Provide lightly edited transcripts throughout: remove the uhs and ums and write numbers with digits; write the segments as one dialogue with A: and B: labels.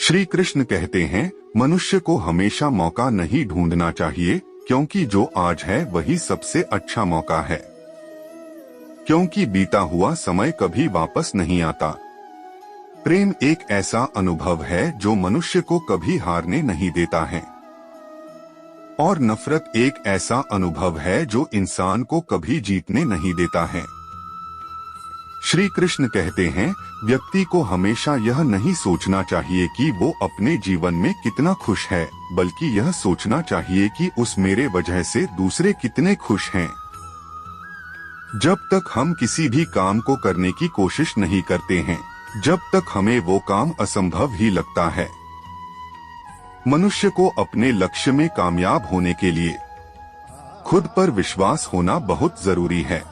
A: श्री कृष्ण कहते हैं, मनुष्य को हमेशा मौका नहीं ढूंढना चाहिए, क्योंकि जो आज है वही सबसे अच्छा मौका है। क्योंकि बीता हुआ समय कभी वापस नहीं आता। प्रेम एक ऐसा अनुभव है जो मनुष्य को कभी हारने नहीं देता है, और नफरत एक ऐसा अनुभव है जो इंसान को कभी जीतने नहीं देता है। श्री कृष्ण कहते हैं, व्यक्ति को हमेशा यह नहीं सोचना चाहिए कि वो अपने जीवन में कितना खुश है, बल्कि यह सोचना चाहिए कि उस मेरे वजह से दूसरे कितने खुश हैं। जब तक हम किसी भी काम को करने की कोशिश नहीं करते हैं, जब तक हमें वो काम असंभव ही लगता है। मनुष्य को अपने लक्ष्य में कामयाब होने के लिए खुद पर विश्वास होना बहुत जरूरी है।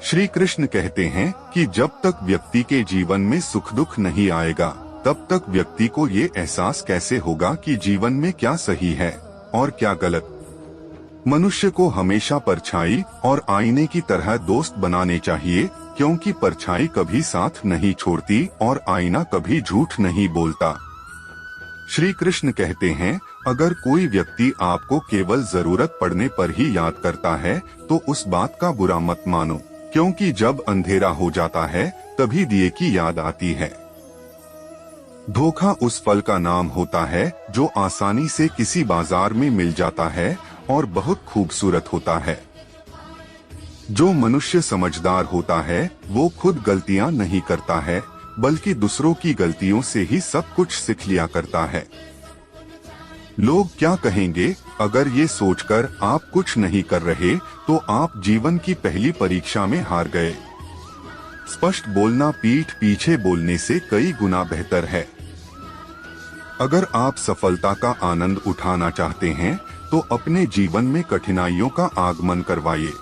A: श्री कृष्ण कहते हैं कि जब तक व्यक्ति के जीवन में सुख दुख नहीं आएगा, तब तक व्यक्ति को ये एहसास कैसे होगा कि जीवन में क्या सही है और क्या गलत। मनुष्य को हमेशा परछाई और आईने की तरह दोस्त बनाने चाहिए, क्योंकि परछाई कभी साथ नहीं छोड़ती और आईना कभी झूठ नहीं बोलता। श्री कृष्ण कहते हैं, अगर कोई व्यक्ति आपको केवल जरूरत पड़ने पर ही याद करता है, तो उस बात का बुरा मत मानो, क्योंकि जब अंधेरा हो जाता है तभी दिए की याद आती है। धोखा उस फल का नाम होता है जो आसानी से किसी बाजार में मिल जाता है और बहुत खूबसूरत होता है। जो मनुष्य समझदार होता है वो खुद गलतियां नहीं करता है, बल्कि दूसरों की गलतियों से ही सब कुछ सीख लिया करता है। लोग क्या कहेंगे, अगर ये सोचकर आप कुछ नहीं कर रहे तो आप जीवन की पहली परीक्षा में हार गए। स्पष्ट बोलना पीठ पीछे बोलने से कई गुना बेहतर है। अगर आप सफलता का आनंद उठाना चाहते हैं तो अपने जीवन में कठिनाइयों का आगमन करवाइए।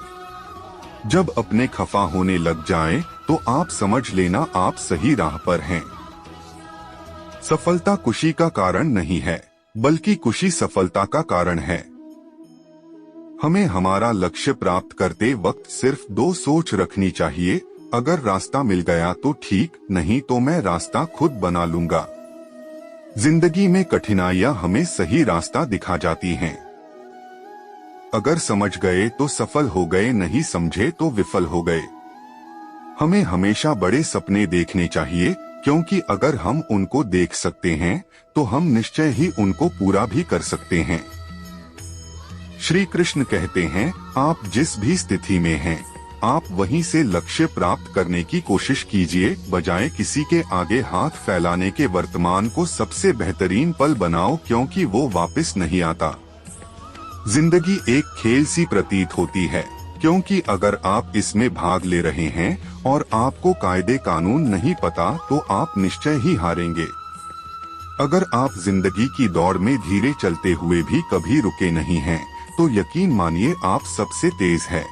A: जब अपने खफा होने लग जाएं, तो आप समझ लेना आप सही राह पर हैं। सफलता खुशी का कारण नहीं है, बल्कि खुशी सफलता का कारण है। हमें हमारा लक्ष्य प्राप्त करते वक्त सिर्फ दो सोच रखनी चाहिए, अगर रास्ता मिल गया तो ठीक, नहीं तो मैं रास्ता खुद बना लूंगा। जिंदगी में कठिनाइयां हमें सही रास्ता दिखा जाती हैं। अगर समझ गए तो सफल हो गए, नहीं समझे तो विफल हो गए। हमें हमेशा बड़े सपने देखने चाहिए, क्योंकि अगर हम उनको देख सकते हैं तो हम निश्चय ही उनको पूरा भी कर सकते हैं। श्री कृष्ण कहते हैं, आप जिस भी स्थिति में हैं, आप वहीं से लक्ष्य प्राप्त करने की कोशिश कीजिए, बजाय किसी के आगे हाथ फैलाने के। वर्तमान को सबसे बेहतरीन पल बनाओ, क्योंकि वो वापस नहीं आता। जिंदगी एक खेल सी प्रतीत होती है, क्योंकि अगर आप इसमें भाग ले रहे हैं और आपको कायदे कानून नहीं पता, तो आप निश्चय ही हारेंगे। अगर आप जिंदगी की दौड़ में धीरे चलते हुए भी कभी रुके नहीं हैं, तो यकीन मानिए आप सबसे तेज है।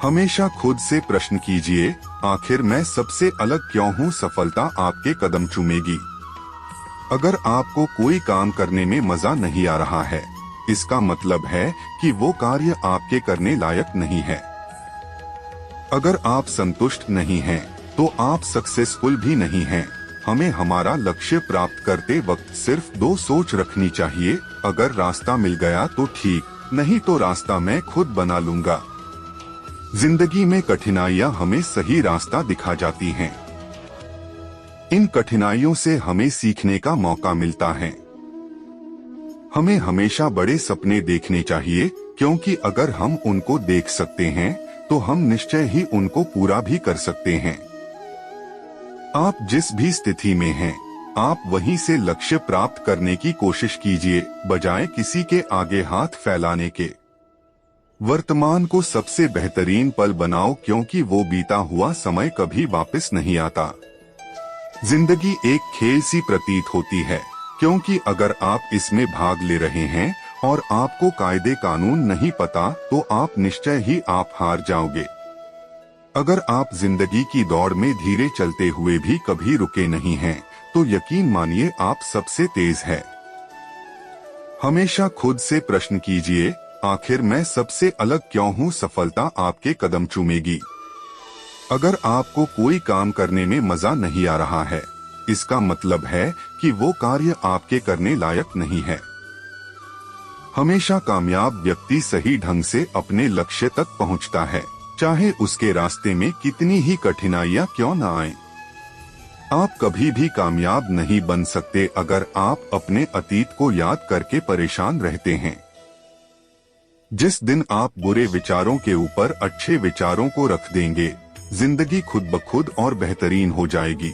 A: हमेशा खुद से प्रश्न कीजिए, आखिर मैं सबसे अलग क्यों हूँ। सफलता आपके कदम चूमेगी। अगर आपको कोई काम करने में मजा नहीं आ रहा है, इसका मतलब है कि वो कार्य आपके करने लायक नहीं है। अगर आप संतुष्ट नहीं हैं, तो आप सक्सेसफुल भी नहीं हैं। हमें हमारा लक्ष्य प्राप्त करते वक्त सिर्फ दो सोच रखनी चाहिए, अगर रास्ता मिल गया तो ठीक, नहीं तो रास्ता मैं खुद बना लूंगा। जिंदगी में कठिनाइयां हमें सही रास्ता दिखा जाती हैं। इन कठिनाइयों से हमें सीखने का मौका मिलता है। हमें हमेशा बड़े सपने देखने चाहिए, क्योंकि अगर हम उनको देख सकते हैं तो हम निश्चय ही उनको पूरा भी कर सकते हैं। आप जिस भी स्थिति में हैं, आप वहीं से लक्ष्य प्राप्त करने की कोशिश कीजिए, बजाय किसी के आगे हाथ फैलाने के। वर्तमान को सबसे बेहतरीन पल बनाओ, क्योंकि वो बीता हुआ समय कभी वापस नहीं आता। जिंदगी एक खेल सी प्रतीत होती है, क्योंकि अगर आप इसमें भाग ले रहे हैं और आपको कायदे कानून नहीं पता, तो आप निश्चय ही आप हार जाओगे। अगर आप जिंदगी की दौड़ में धीरे चलते हुए भी कभी रुके नहीं हैं, तो यकीन मानिए आप सबसे तेज है। हमेशा खुद से प्रश्न कीजिए, आखिर मैं सबसे अलग क्यों हूँ। सफलता आपके कदम चूमेगी। अगर आपको कोई काम करने में मजा नहीं आ रहा है, इसका मतलब है कि वो कार्य आपके करने लायक नहीं है। हमेशा कामयाब व्यक्ति सही ढंग से अपने लक्ष्य तक पहुंचता है, चाहे उसके रास्ते में कितनी ही कठिनाइयां क्यों न आए। आप कभी भी कामयाब नहीं बन सकते अगर आप अपने अतीत को याद करके परेशान रहते हैं। जिस दिन आप बुरे विचारों के ऊपर अच्छे विचारों को रख देंगे, जिंदगी खुद ब खुद और बेहतरीन हो जाएगी।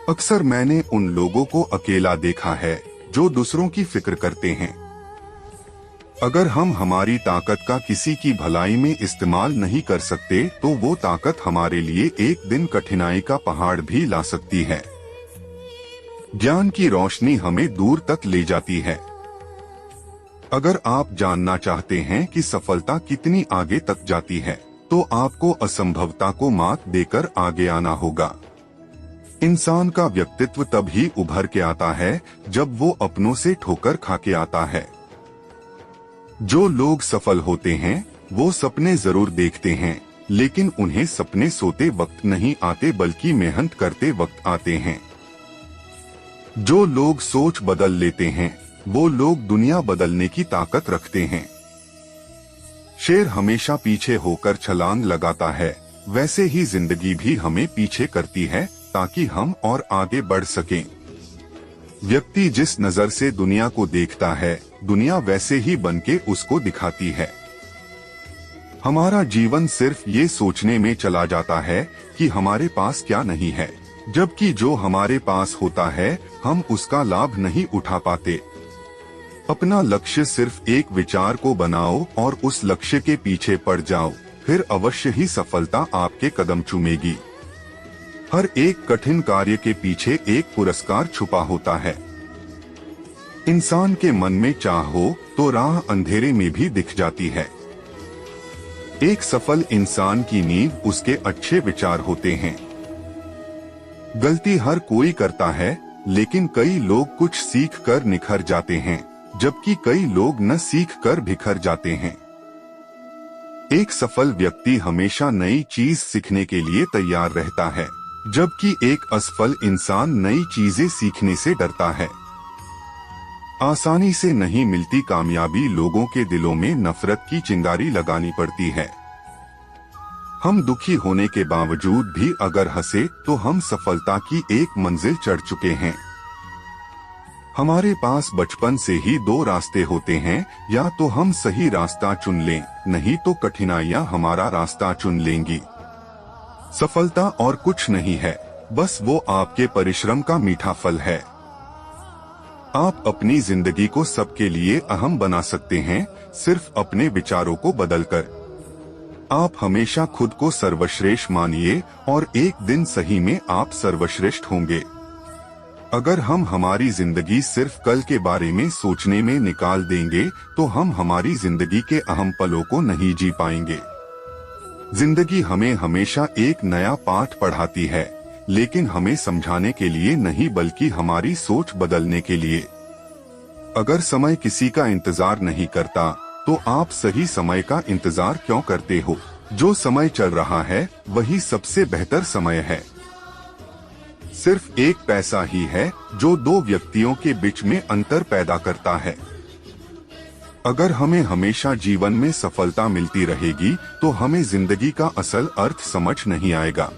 A: अक्सर मैंने उन लोगों को अकेला देखा है जो दूसरों की फिक्र करते हैं। अगर हम हमारी ताकत का किसी की भलाई में इस्तेमाल नहीं कर सकते तो वो ताकत हमारे लिए एक दिन कठिनाई का पहाड़ भी ला सकती है। ज्ञान की रोशनी हमें दूर तक ले जाती है। अगर आप जानना चाहते हैं कि सफलता कितनी आगे तक जाती है, तो आपको असंभवता को मात देकर आगे आना होगा। इंसान का व्यक्तित्व तभी उभर के आता है जब वो अपनों से ठोकर खा के आता है। जो लोग सफल होते हैं वो सपने जरूर देखते हैं, लेकिन उन्हें सपने सोते वक्त नहीं आते बल्कि मेहनत करते वक्त आते हैं। जो लोग सोच बदल लेते हैं वो लोग दुनिया बदलने की ताकत रखते हैं। शेर हमेशा पीछे होकर छलांग लगाता है, वैसे ही जिंदगी भी हमें पीछे करती है ताकि हम और आगे बढ़ सकें। व्यक्ति जिस नजर से दुनिया को देखता है, दुनिया वैसे ही बनके उसको दिखाती है। हमारा जीवन सिर्फ ये सोचने में चला जाता है कि हमारे पास क्या नहीं है, जबकि जो हमारे पास होता है हम उसका लाभ नहीं उठा पाते। अपना लक्ष्य सिर्फ एक विचार को बनाओ और उस लक्ष्य के पीछे पड़ जाओ, फिर अवश्य ही सफलता आपके कदम चूमेगी। हर एक कठिन कार्य के पीछे एक पुरस्कार छुपा होता है। इंसान के मन में चाह हो तो राह अंधेरे में भी दिख जाती है। एक सफल इंसान की नींव उसके अच्छे विचार होते हैं। गलती हर कोई करता है, लेकिन कई लोग कुछ सीख कर निखर जाते हैं, जबकि कई लोग न सीख कर बिखर जाते हैं। एक सफल व्यक्ति हमेशा नई चीज सीखने के लिए तैयार रहता है, जबकि एक असफल इंसान नई चीजें सीखने से डरता है। आसानी से नहीं मिलती कामयाबी लोगों के दिलों में नफरत की चिंगारी लगानी पड़ती है। हम दुखी होने के बावजूद भी अगर हंसे तो हम सफलता की एक मंजिल चढ़ चुके हैं। हमारे पास बचपन से ही दो रास्ते होते हैं, या तो हम सही रास्ता चुन लें, नहीं तो कठिनाइयां हमारा रास्ता चुन लेंगी। सफलता और कुछ नहीं है, बस वो आपके परिश्रम का मीठा फल है। आप अपनी जिंदगी को सबके लिए अहम बना सकते हैं, सिर्फ अपने विचारों को बदलकर। आप हमेशा खुद को सर्वश्रेष्ठ मानिए और एक दिन सही में आप सर्वश्रेष्ठ होंगे। अगर हम हमारी जिंदगी सिर्फ कल के बारे में सोचने में निकाल देंगे तो हम हमारी जिंदगी के अहम पलों को नहीं जी पाएंगे। जिंदगी हमें हमेशा एक नया पाठ पढ़ाती है, लेकिन हमें समझाने के लिए नहीं बल्कि हमारी सोच बदलने के लिए। अगर समय किसी का इंतजार नहीं करता तो आप सही समय का इंतजार क्यों करते हो? जो समय चल रहा है वही सबसे बेहतर समय है। सिर्फ एक पैसा ही है जो दो व्यक्तियों के बीच में अंतर पैदा करता है। अगर हमें हमेशा जीवन में सफलता मिलती रहेगी तो हमें जिंदगी का असल अर्थ समझ नहीं आएगा।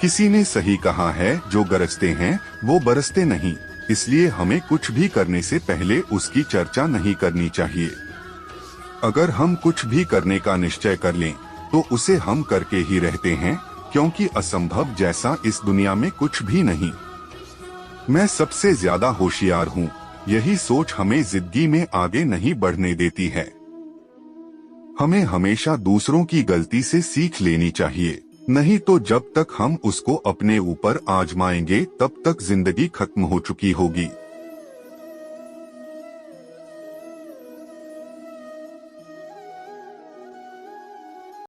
A: किसी ने सही कहा है, जो गरजते हैं वो बरसते नहीं, इसलिए हमें कुछ भी करने से पहले उसकी चर्चा नहीं करनी चाहिए। अगर हम कुछ भी करने का निश्चय कर लें तो उसे हम करके ही रहते हैं, क्योंकि असंभव जैसा इस दुनिया में कुछ भी नहीं। मैं सबसे ज्यादा होशियार हूँ, यही सोच हमें जिंदगी में आगे नहीं बढ़ने देती है। हमें हमेशा दूसरों की गलती से सीख लेनी चाहिए, नहीं तो जब तक हम उसको अपने ऊपर आजमाएंगे तब तक जिंदगी खत्म हो चुकी होगी।